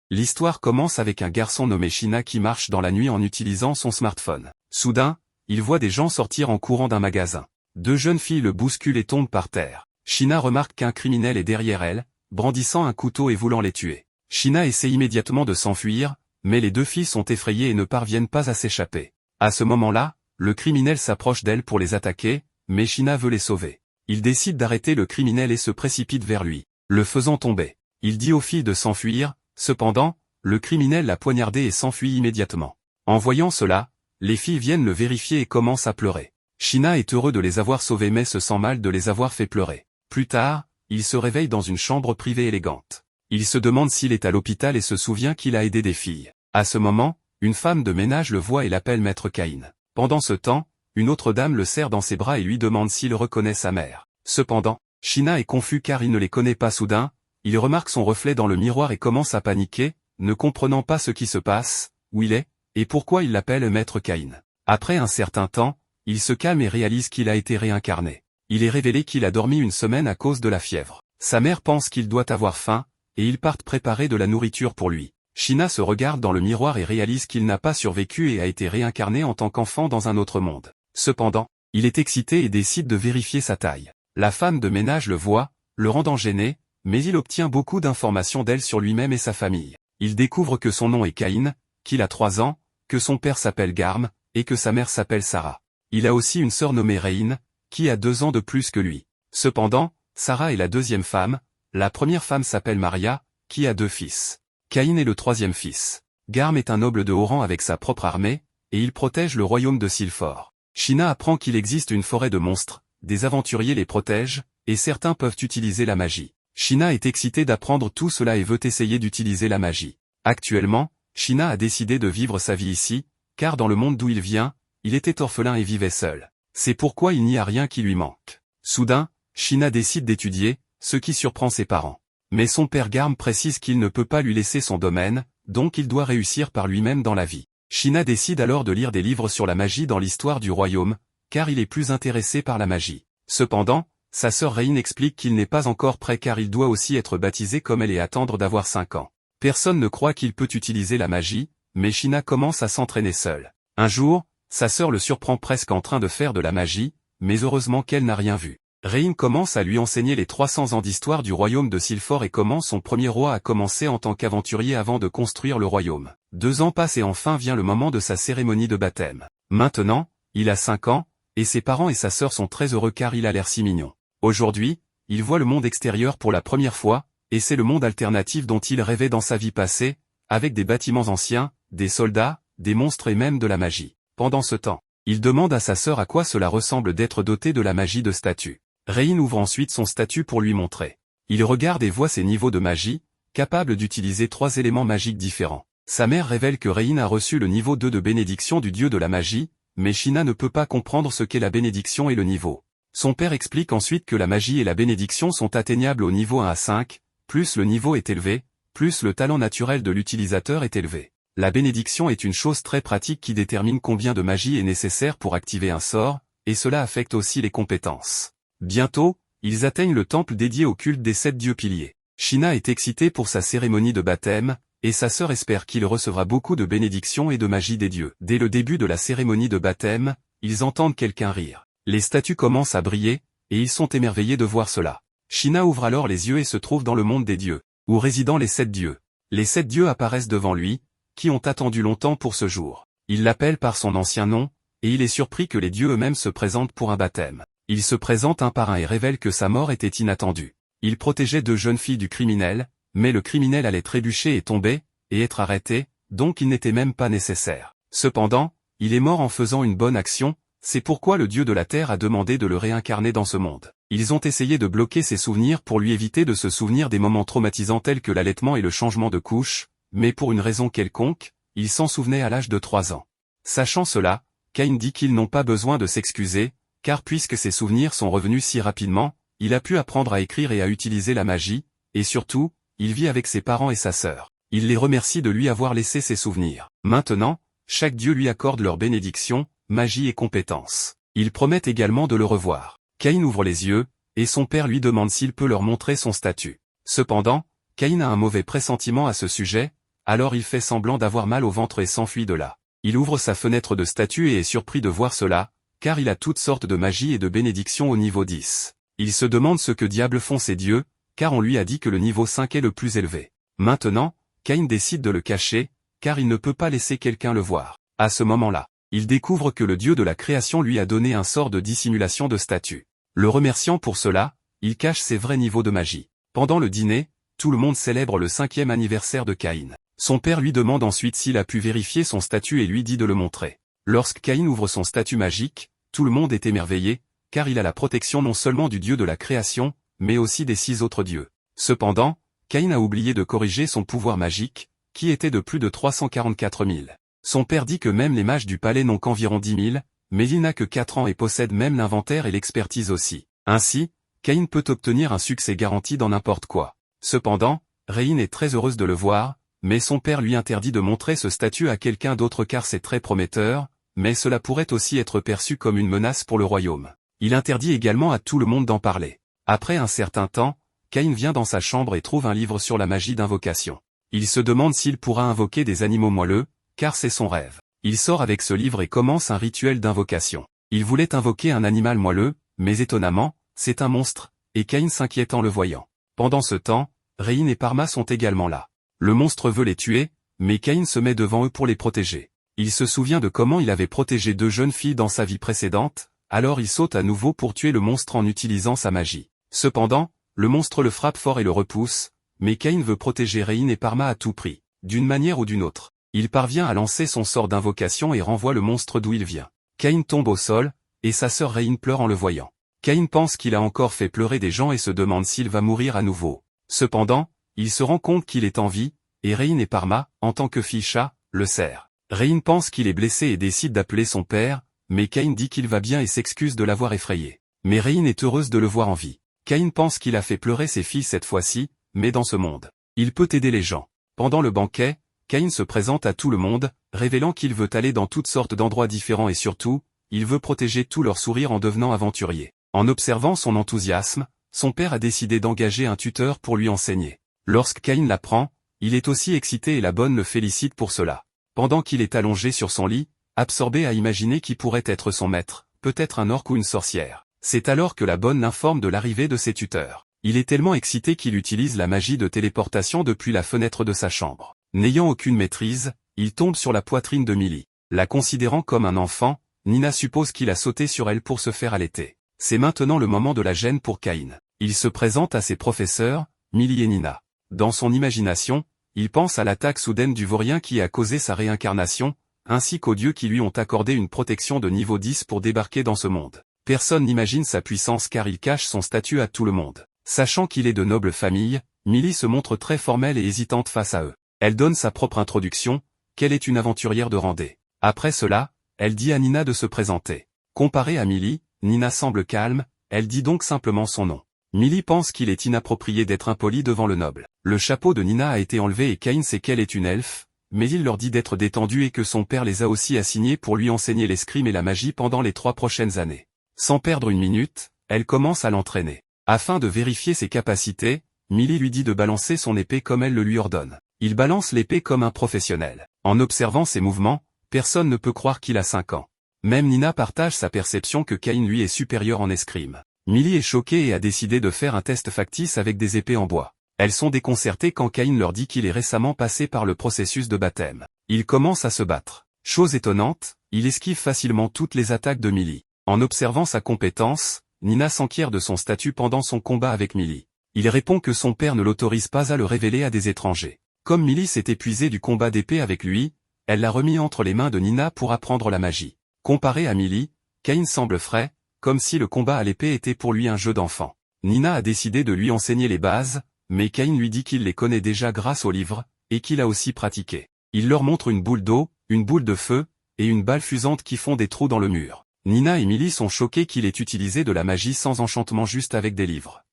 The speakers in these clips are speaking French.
L'histoire commence avec un garçon nommé Shina qui marche dans la nuit en utilisant son smartphone. Soudain, il voit des gens sortir en courant d'un magasin. Deux jeunes filles le bousculent et tombent par terre. Shina remarque qu'un criminel est derrière elle, brandissant un couteau et voulant les tuer. Shina essaie immédiatement de s'enfuir, mais les deux filles sont effrayées et ne parviennent pas à s'échapper. À ce moment-là, le criminel s'approche d'elles pour les attaquer, mais Shina veut les sauver. Il décide d'arrêter le criminel et se précipite vers lui, le faisant tomber. Il dit aux filles de s'enfuir, cependant, le criminel l'a poignardé et s'enfuit immédiatement. En voyant cela, les filles viennent le vérifier et commencent à pleurer. Shina est heureux de les avoir sauvées mais se sent mal de les avoir fait pleurer. Plus tard, il se réveille dans une chambre privée élégante. Il se demande s'il est à l'hôpital et se souvient qu'il a aidé des filles. À ce moment, une femme de ménage le voit et l'appelle Maître Cain. Pendant ce temps, une autre dame le serre dans ses bras et lui demande s'il reconnaît sa mère. Cependant, Shina est confus car il ne les connaît pas. Soudain, il remarque son reflet dans le miroir et commence à paniquer, ne comprenant pas ce qui se passe, où il est, et pourquoi il l'appelle Maître Cain. Après un certain temps, il se calme et réalise qu'il a été réincarné. Il est révélé qu'il a dormi une semaine à cause de la fièvre. Sa mère pense qu'il doit avoir faim, et ils partent préparer de la nourriture pour lui. Shina se regarde dans le miroir et réalise qu'il n'a pas survécu et a été réincarné en tant qu'enfant dans un autre monde. Cependant, il est excité et décide de vérifier sa taille. La femme de ménage le voit, le rendant gêné, mais il obtient beaucoup d'informations d'elle sur lui-même et sa famille. Il découvre que son nom est Cain, qu'il a 3 ans, que son père s'appelle Garm, et que sa mère s'appelle Sarah. Il a aussi une sœur nommée Reine, qui a 2 ans de plus que lui. Cependant, Sarah est la deuxième femme, la première femme s'appelle Maria, qui a 2 fils. Cain est le 3e fils. Garm est un noble de haut rang avec sa propre armée, et il protège le royaume de Sylphor. Shina apprend qu'il existe une forêt de monstres, des aventuriers les protègent, et certains peuvent utiliser la magie. Shina est excité d'apprendre tout cela et veut essayer d'utiliser la magie. Actuellement, Shina a décidé de vivre sa vie ici, car dans le monde d'où il vient, il était orphelin et vivait seul. C'est pourquoi il n'y a rien qui lui manque. Soudain, Shina décide d'étudier, ce qui surprend ses parents. Mais son père Garm précise qu'il ne peut pas lui laisser son domaine, donc il doit réussir par lui-même dans la vie. Shina décide alors de lire des livres sur la magie dans l'histoire du royaume, car il est plus intéressé par la magie. Cependant, sa sœur Reine explique qu'il n'est pas encore prêt car il doit aussi être baptisé comme elle et attendre d'avoir 5 ans. Personne ne croit qu'il peut utiliser la magie, mais Shina commence à s'entraîner seul. Un jour, sa sœur le surprend presque en train de faire de la magie, mais heureusement qu'elle n'a rien vu. Reine commence à lui enseigner les 300 ans d'histoire du royaume de Sylphor et comment son premier roi a commencé en tant qu'aventurier avant de construire le royaume. 2 ans passent et enfin vient le moment de sa cérémonie de baptême. Maintenant, il a 5 ans, et ses parents et sa sœur sont très heureux car il a l'air si mignon. Aujourd'hui, il voit le monde extérieur pour la première fois, et c'est le monde alternatif dont il rêvait dans sa vie passée, avec des bâtiments anciens, des soldats, des monstres et même de la magie. Pendant ce temps, il demande à sa sœur à quoi cela ressemble d'être doté de la magie de statue. Reine ouvre ensuite son statut pour lui montrer. Il regarde et voit ses niveaux de magie, capable d'utiliser 3 éléments magiques différents. Sa mère révèle que Reine a reçu le niveau 2 de bénédiction du dieu de la magie, mais Shina ne peut pas comprendre ce qu'est la bénédiction et le niveau. Son père explique ensuite que la magie et la bénédiction sont atteignables au niveau 1 à 5, plus le niveau est élevé, plus le talent naturel de l'utilisateur est élevé. La bénédiction est une chose très pratique qui détermine combien de magie est nécessaire pour activer un sort, et cela affecte aussi les compétences. Bientôt, ils atteignent le temple dédié au culte des 7 dieux piliers. Shina est excité pour sa cérémonie de baptême, et sa sœur espère qu'il recevra beaucoup de bénédictions et de magie des dieux. Dès le début de la cérémonie de baptême, ils entendent quelqu'un rire. Les statues commencent à briller, et ils sont émerveillés de voir cela. Shina ouvre alors les yeux et se trouve dans le monde des dieux, où résident les 7 dieux. Les 7 dieux apparaissent devant lui, qui ont attendu longtemps pour ce jour. Il l'appelle par son ancien nom, et il est surpris que les dieux eux-mêmes se présentent pour un baptême. Il se présente un par un et révèle que sa mort était inattendue. Il protégeait 2 jeunes filles du criminel, mais le criminel allait trébucher et tomber, et être arrêté, donc il n'était même pas nécessaire. Cependant, il est mort en faisant une bonne action, c'est pourquoi le dieu de la terre a demandé de le réincarner dans ce monde. Ils ont essayé de bloquer ses souvenirs pour lui éviter de se souvenir des moments traumatisants tels que l'allaitement et le changement de couche, mais pour une raison quelconque, il s'en souvenait à l'âge de 3 ans. Sachant cela, Cain dit qu'ils n'ont pas besoin de s'excuser, car puisque ses souvenirs sont revenus si rapidement, il a pu apprendre à écrire et à utiliser la magie, et surtout, il vit avec ses parents et sa sœur. Il les remercie de lui avoir laissé ses souvenirs. Maintenant, chaque dieu lui accorde leur bénédiction, magie et compétences. Ils promettent également de le revoir. Cain ouvre les yeux, et son père lui demande s'il peut leur montrer son statut. Cependant, Cain a un mauvais pressentiment à ce sujet, alors il fait semblant d'avoir mal au ventre et s'enfuit de là. Il ouvre sa fenêtre de statue et est surpris de voir cela, car il a toutes sortes de magie et de bénédictions au niveau 10. Il se demande ce que diable font ces dieux, car on lui a dit que le niveau 5 est le plus élevé. Maintenant, Caïn décide de le cacher, car il ne peut pas laisser quelqu'un le voir. À ce moment-là, il découvre que le Dieu de la création lui a donné un sort de dissimulation de statue. Le remerciant pour cela, il cache ses vrais niveaux de magie. Pendant le dîner, tout le monde célèbre le 5e anniversaire de Caïn. Son père lui demande ensuite s'il a pu vérifier son statut et lui dit de le montrer. Lorsque Caïn ouvre son statut magique, tout le monde est émerveillé, car il a la protection non seulement du Dieu de la création, mais aussi des 6 autres dieux. Cependant, Caïn a oublié de corriger son pouvoir magique, qui était de plus de 344 000. Son père dit que même les mages du palais n'ont qu'environ 10 000, mais il n'a que 4 ans et possède même l'inventaire et l'expertise aussi. Ainsi, Caïn peut obtenir un succès garanti dans n'importe quoi. Cependant, Réine est très heureuse de le voir, mais son père lui interdit de montrer ce statut à quelqu'un d'autre car c'est très prometteur, mais cela pourrait aussi être perçu comme une menace pour le royaume. Il interdit également à tout le monde d'en parler. Après un certain temps, Caïn vient dans sa chambre et trouve un livre sur la magie d'invocation. Il se demande s'il pourra invoquer des animaux moelleux, car c'est son rêve. Il sort avec ce livre et commence un rituel d'invocation. Il voulait invoquer un animal moelleux, mais étonnamment, c'est un monstre, et Caïn s'inquiète en le voyant. Pendant ce temps, Réine et Parma sont également là. Le monstre veut les tuer, mais Caïn se met devant eux pour les protéger. Il se souvient de comment il avait protégé 2 jeunes filles dans sa vie précédente, alors il saute à nouveau pour tuer le monstre en utilisant sa magie. Cependant, le monstre le frappe fort et le repousse, mais Caïn veut protéger Réine et Parma à tout prix, d'une manière ou d'une autre. Il parvient à lancer son sort d'invocation et renvoie le monstre d'où il vient. Caïn tombe au sol, et sa sœur Réine pleure en le voyant. Caïn pense qu'il a encore fait pleurer des gens et se demande s'il va mourir à nouveau. Cependant, il se rend compte qu'il est en vie, et Réine et Parma, en tant que fille-chat, le serrent. Réine pense qu'il est blessé et décide d'appeler son père, mais Caïn dit qu'il va bien et s'excuse de l'avoir effrayé. Mais Réine est heureuse de le voir en vie. Caïn pense qu'il a fait pleurer ses filles cette fois-ci, mais dans ce monde, il peut aider les gens. Pendant le banquet, Caïn se présente à tout le monde, révélant qu'il veut aller dans toutes sortes d'endroits différents et surtout, il veut protéger tout leur sourire en devenant aventurier. En observant son enthousiasme, son père a décidé d'engager un tuteur pour lui enseigner. Lorsque Caïn l'apprend, il est aussi excité et la bonne le félicite pour cela. Pendant qu'il est allongé sur son lit, absorbé à imaginer qui pourrait être son maître, peut-être un orc ou une sorcière. C'est alors que la bonne l'informe de l'arrivée de ses tuteurs. Il est tellement excité qu'il utilise la magie de téléportation depuis la fenêtre de sa chambre. N'ayant aucune maîtrise, il tombe sur la poitrine de Millie. La considérant comme un enfant, Nina suppose qu'il a sauté sur elle pour se faire allaiter. C'est maintenant le moment de la gêne pour Caïn. Il se présente à ses professeurs, Millie et Nina. Dans son imagination, il pense à l'attaque soudaine du vaurien qui a causé sa réincarnation, ainsi qu'aux dieux qui lui ont accordé une protection de niveau 10 pour débarquer dans ce monde. Personne n'imagine sa puissance car il cache son statut à tout le monde. Sachant qu'il est de noble famille, Millie se montre très formelle et hésitante face à eux. Elle donne sa propre introduction, qu'elle est une aventurière de Randé. Après cela, elle dit à Nina de se présenter. Comparée à Millie, Nina semble calme, elle dit donc simplement son nom. Millie pense qu'il est inapproprié d'être impoli devant le noble. Le chapeau de Nina a été enlevé et Caïn sait qu'elle est une elfe, mais il leur dit d'être détendu et que son père les a aussi assignés pour lui enseigner l'escrime et la magie pendant les 3 prochaines années. Sans perdre une minute, elle commence à l'entraîner. Afin de vérifier ses capacités, Millie lui dit de balancer son épée comme elle le lui ordonne. Il balance l'épée comme un professionnel. En observant ses mouvements, personne ne peut croire qu'il a 5 ans. Même Nina partage sa perception que Caïn lui est supérieur en escrime. Millie est choquée et a décidé de faire un test factice avec des épées en bois. Elles sont déconcertées quand Caïn leur dit qu'il est récemment passé par le processus de baptême. Il commence à se battre. Chose étonnante, il esquive facilement toutes les attaques de Millie. En observant sa compétence, Nina s'enquiert de son statut pendant son combat avec Millie. Il répond que son père ne l'autorise pas à le révéler à des étrangers. Comme Millie s'est épuisée du combat d'épée avec lui, elle l'a remis entre les mains de Nina pour apprendre la magie. Comparé à Millie, Caïn semble frais, comme si le combat à l'épée était pour lui un jeu d'enfant. Nina a décidé de lui enseigner les bases, mais Caïn lui dit qu'il les connaît déjà grâce au livre, et qu'il a aussi pratiqué. Il leur montre une boule d'eau, une boule de feu, et une balle fusante qui font des trous dans le mur. Nina et Millie sont choquées qu'il ait utilisé de la magie sans enchantement juste avec des livres.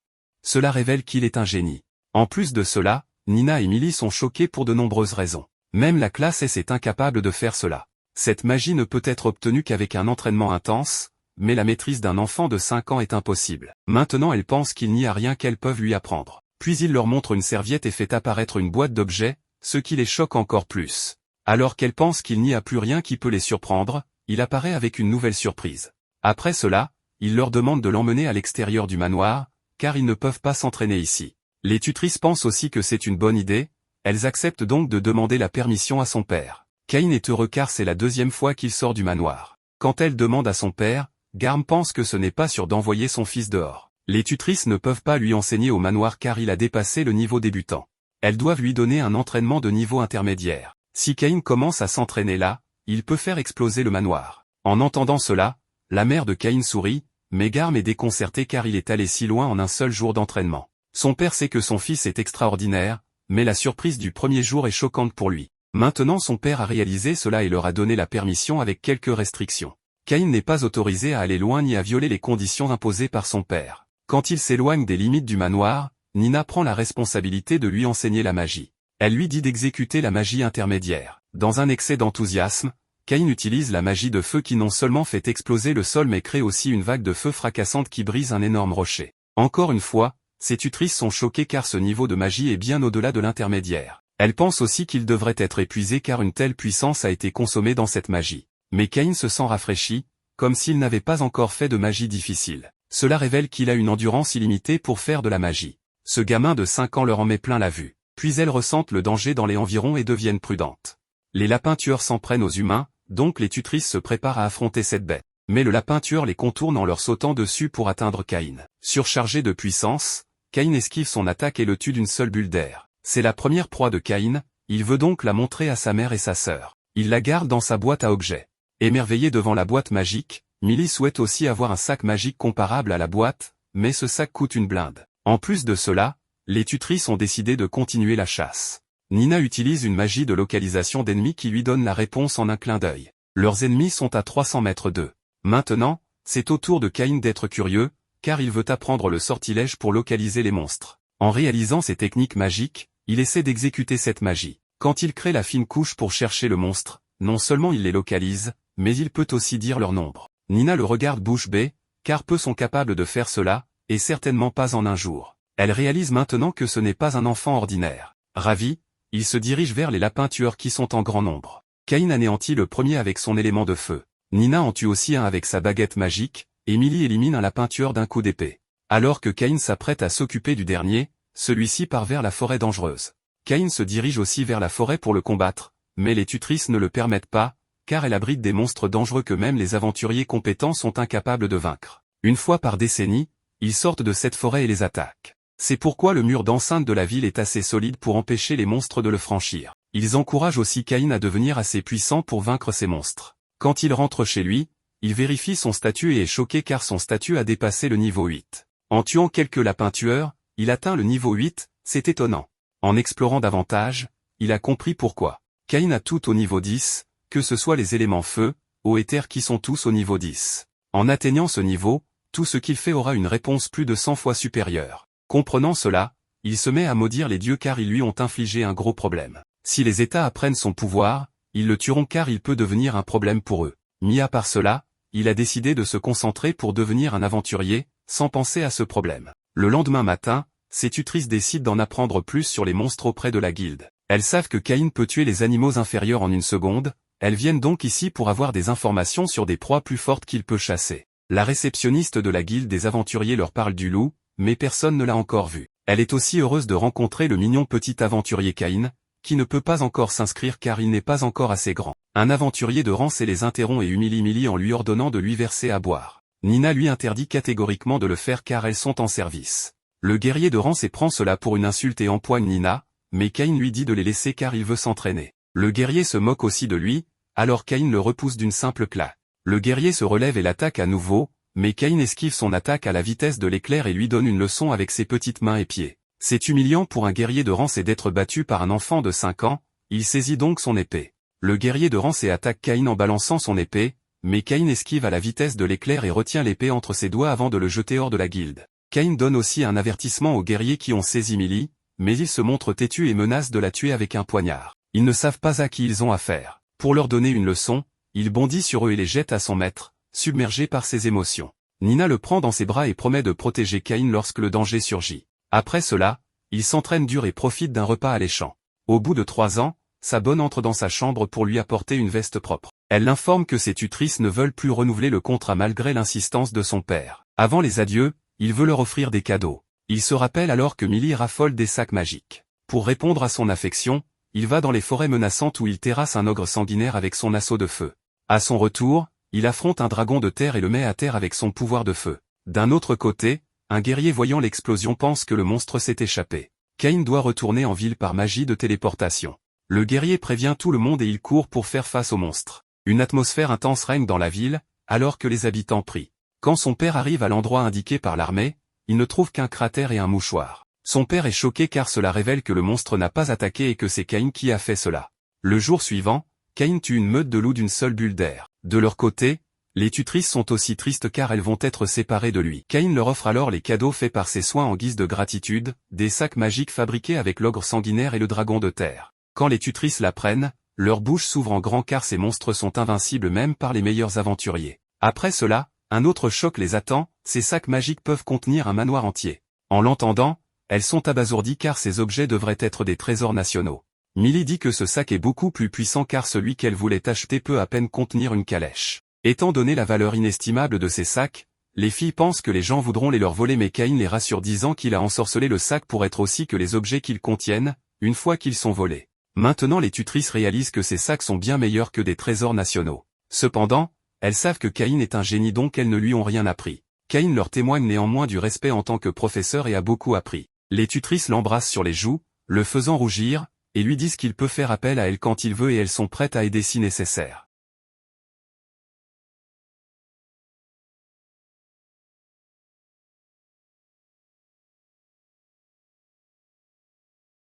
Cela révèle qu'il est un génie. En plus de cela, Nina et Millie sont choquées pour de nombreuses raisons. Même la classe S est incapable de faire cela. Cette magie ne peut être obtenue qu'avec un entraînement intense, mais la maîtrise d'un enfant de 5 ans est impossible. Maintenant elle pense qu'il n'y a rien qu'elles peuvent lui apprendre. Puis il leur montre une serviette et fait apparaître une boîte d'objets, ce qui les choque encore plus. Alors qu'elle pense qu'il n'y a plus rien qui peut les surprendre, il apparaît avec une nouvelle surprise. Après cela, il leur demande de l'emmener à l'extérieur du manoir, car ils ne peuvent pas s'entraîner ici. Les tutrices pensent aussi que c'est une bonne idée, elles acceptent donc de demander la permission à son père. Cain est heureux car c'est la deuxième fois qu'il sort du manoir. Quand elle demande à son père, Garm pense que ce n'est pas sûr d'envoyer son fils dehors. Les tutrices ne peuvent pas lui enseigner au manoir car il a dépassé le niveau débutant. Elles doivent lui donner un entraînement de niveau intermédiaire. Si Cain commence à s'entraîner là, il peut faire exploser le manoir. En entendant cela, la mère de Cain sourit, mais Garm est déconcerté car il est allé si loin en un seul jour d'entraînement. Son père sait que son fils est extraordinaire, mais la surprise du premier jour est choquante pour lui. Maintenant son père a réalisé cela et leur a donné la permission avec quelques restrictions. Cain n'est pas autorisé à aller loin ni à violer les conditions imposées par son père. Quand il s'éloigne des limites du manoir, Nina prend la responsabilité de lui enseigner la magie. Elle lui dit d'exécuter la magie intermédiaire. Dans un excès d'enthousiasme, Cain utilise la magie de feu qui non seulement fait exploser le sol mais crée aussi une vague de feu fracassante qui brise un énorme rocher. Encore une fois, ses tutrices sont choquées car ce niveau de magie est bien au-delà de l'intermédiaire. Elles pensent aussi qu'il devrait être épuisé car une telle puissance a été consommée dans cette magie. Mais Cain se sent rafraîchi, comme s'il n'avait pas encore fait de magie difficile. Cela révèle qu'il a une endurance illimitée pour faire de la magie. Ce gamin de 5 ans leur en met plein la vue. Puis elles ressentent le danger dans les environs et deviennent prudentes. Les lapins tueurs s'en prennent aux humains, donc les tutrices se préparent à affronter cette bête. Mais le lapin tueur les contourne en leur sautant dessus pour atteindre Cain. Surchargé de puissance, Cain esquive son attaque et le tue d'une seule bulle d'air. C'est la première proie de Cain, il veut donc la montrer à sa mère et sa sœur. Il la garde dans sa boîte à objets. Émerveillée devant la boîte magique, Millie souhaite aussi avoir un sac magique comparable à la boîte, mais ce sac coûte une blinde. En plus de cela, les tutrices ont décidé de continuer la chasse. Nina utilise une magie de localisation d'ennemis qui lui donne la réponse en un clin d'œil. Leurs ennemis sont à 300 mètres d'eux. Maintenant, c'est au tour de Cain d'être curieux, car il veut apprendre le sortilège pour localiser les monstres. En réalisant ces techniques magiques, il essaie d'exécuter cette magie. Quand il crée la fine couche pour chercher le monstre, non seulement il les localise, mais il peut aussi dire leur nombre. Nina le regarde bouche bée, car peu sont capables de faire cela, et certainement pas en un jour. Elle réalise maintenant que ce n'est pas un enfant ordinaire. Ravi, il se dirige vers les lapins tueurs qui sont en grand nombre. Cain anéantit le premier avec son élément de feu. Nina en tue aussi un avec sa baguette magique, et Millie élimine un lapin tueur d'un coup d'épée. Alors que Cain s'apprête à s'occuper du dernier, celui-ci part vers la forêt dangereuse. Cain se dirige aussi vers la forêt pour le combattre, mais les tutrices ne le permettent pas, car elle abrite des monstres dangereux que même les aventuriers compétents sont incapables de vaincre. Une fois par décennie, ils sortent de cette forêt et les attaquent. C'est pourquoi le mur d'enceinte de la ville est assez solide pour empêcher les monstres de le franchir. Ils encouragent aussi Cain à devenir assez puissant pour vaincre ces monstres. Quand il rentre chez lui, il vérifie son statut et est choqué car son statut a dépassé le niveau 8. En tuant quelques lapins tueurs, il atteint le niveau 8, c'est étonnant. En explorant davantage, il a compris pourquoi. Cain a tout au niveau 10, que ce soit les éléments feu, eau et terre qui sont tous au niveau 10. En atteignant ce niveau, tout ce qu'il fait aura une réponse plus de 100 fois supérieure. Comprenant cela, il se met à maudire les dieux car ils lui ont infligé un gros problème. Si les États apprennent son pouvoir, ils le tueront car il peut devenir un problème pour eux. Mis à part cela, il a décidé de se concentrer pour devenir un aventurier, sans penser à ce problème. Le lendemain matin, ses tutrices décident d'en apprendre plus sur les monstres auprès de la guilde. Elles savent que Cain peut tuer les animaux inférieurs en une seconde, elles viennent donc ici pour avoir des informations sur des proies plus fortes qu'il peut chasser. La réceptionniste de la guilde des aventuriers leur parle du loup, mais personne ne l'a encore vu. Elle est aussi heureuse de rencontrer le mignon petit aventurier Cain, qui ne peut pas encore s'inscrire car il n'est pas encore assez grand. Un aventurier de rang les interrompt et humilie Millie en lui ordonnant de lui verser à boire. Nina lui interdit catégoriquement de le faire car elles sont en service. Le guerrier de rang prend cela pour une insulte et empoigne Nina, mais Cain lui dit de les laisser car il veut s'entraîner. Le guerrier se moque aussi de lui, alors Cain le repousse d'une simple claque. Le guerrier se relève et l'attaque à nouveau, mais Cain esquive son attaque à la vitesse de l'éclair et lui donne une leçon avec ses petites mains et pieds. C'est humiliant pour un guerrier de rang d'être battu par un enfant de 5 ans, il saisit donc son épée. Le guerrier de rang attaque Cain en balançant son épée, mais Cain esquive à la vitesse de l'éclair et retient l'épée entre ses doigts avant de le jeter hors de la guilde. Cain donne aussi un avertissement aux guerriers qui ont saisi Millie, mais ils se montrent têtus et menacent de la tuer avec un poignard. Ils ne savent pas à qui ils ont affaire. Pour leur donner une leçon, il bondit sur eux et les jette à son maître, submergé par ses émotions. Nina le prend dans ses bras et promet de protéger Cain lorsque le danger surgit. Après cela, il s'entraîne dur et profite d'un repas alléchant. Au bout de 3 ans, sa bonne entre dans sa chambre pour lui apporter une veste propre. Elle l'informe que ses tutrices ne veulent plus renouveler le contrat malgré l'insistance de son père. Avant les adieux, il veut leur offrir des cadeaux. Il se rappelle alors que Millie raffole des sacs magiques. Pour répondre à son affection, il va dans les forêts menaçantes où il terrasse un ogre sanguinaire avec son assaut de feu. À son retour, il affronte un dragon de terre et le met à terre avec son pouvoir de feu. D'un autre côté, un guerrier voyant l'explosion pense que le monstre s'est échappé. Cain doit retourner en ville par magie de téléportation. Le guerrier prévient tout le monde et il court pour faire face au monstre. Une atmosphère intense règne dans la ville, alors que les habitants prient. Quand son père arrive à l'endroit indiqué par l'armée, il ne trouve qu'un cratère et un mouchoir. Son père est choqué car cela révèle que le monstre n'a pas attaqué et que c'est Cain qui a fait cela. Le jour suivant, Cain tue une meute de loups d'une seule bulle d'air. De leur côté, les tutrices sont aussi tristes car elles vont être séparées de lui. Cain leur offre alors les cadeaux faits par ses soins en guise de gratitude, des sacs magiques fabriqués avec l'ogre sanguinaire et le dragon de terre. Quand les tutrices l'apprennent, leur bouche s'ouvre en grand car ces monstres sont invincibles même par les meilleurs aventuriers. Après cela, un autre choc les attend, ces sacs magiques peuvent contenir un manoir entier. En l'entendant, elles sont abasourdies car ces objets devraient être des trésors nationaux. Millie dit que ce sac est beaucoup plus puissant car celui qu'elle voulait acheter peut à peine contenir une calèche. Étant donné la valeur inestimable de ces sacs, les filles pensent que les gens voudront les leur voler mais Cain les rassure disant qu'il a ensorcelé le sac pour être aussi que les objets qu'ils contiennent, une fois qu'ils sont volés. Maintenant les tutrices réalisent que ces sacs sont bien meilleurs que des trésors nationaux. Cependant, elles savent que Cain est un génie donc elles ne lui ont rien appris. Cain leur témoigne néanmoins du respect en tant que professeur et a beaucoup appris. Les tutrices l'embrassent sur les joues, le faisant rougir, et lui disent qu'il peut faire appel à elles quand il veut et elles sont prêtes à aider si nécessaire.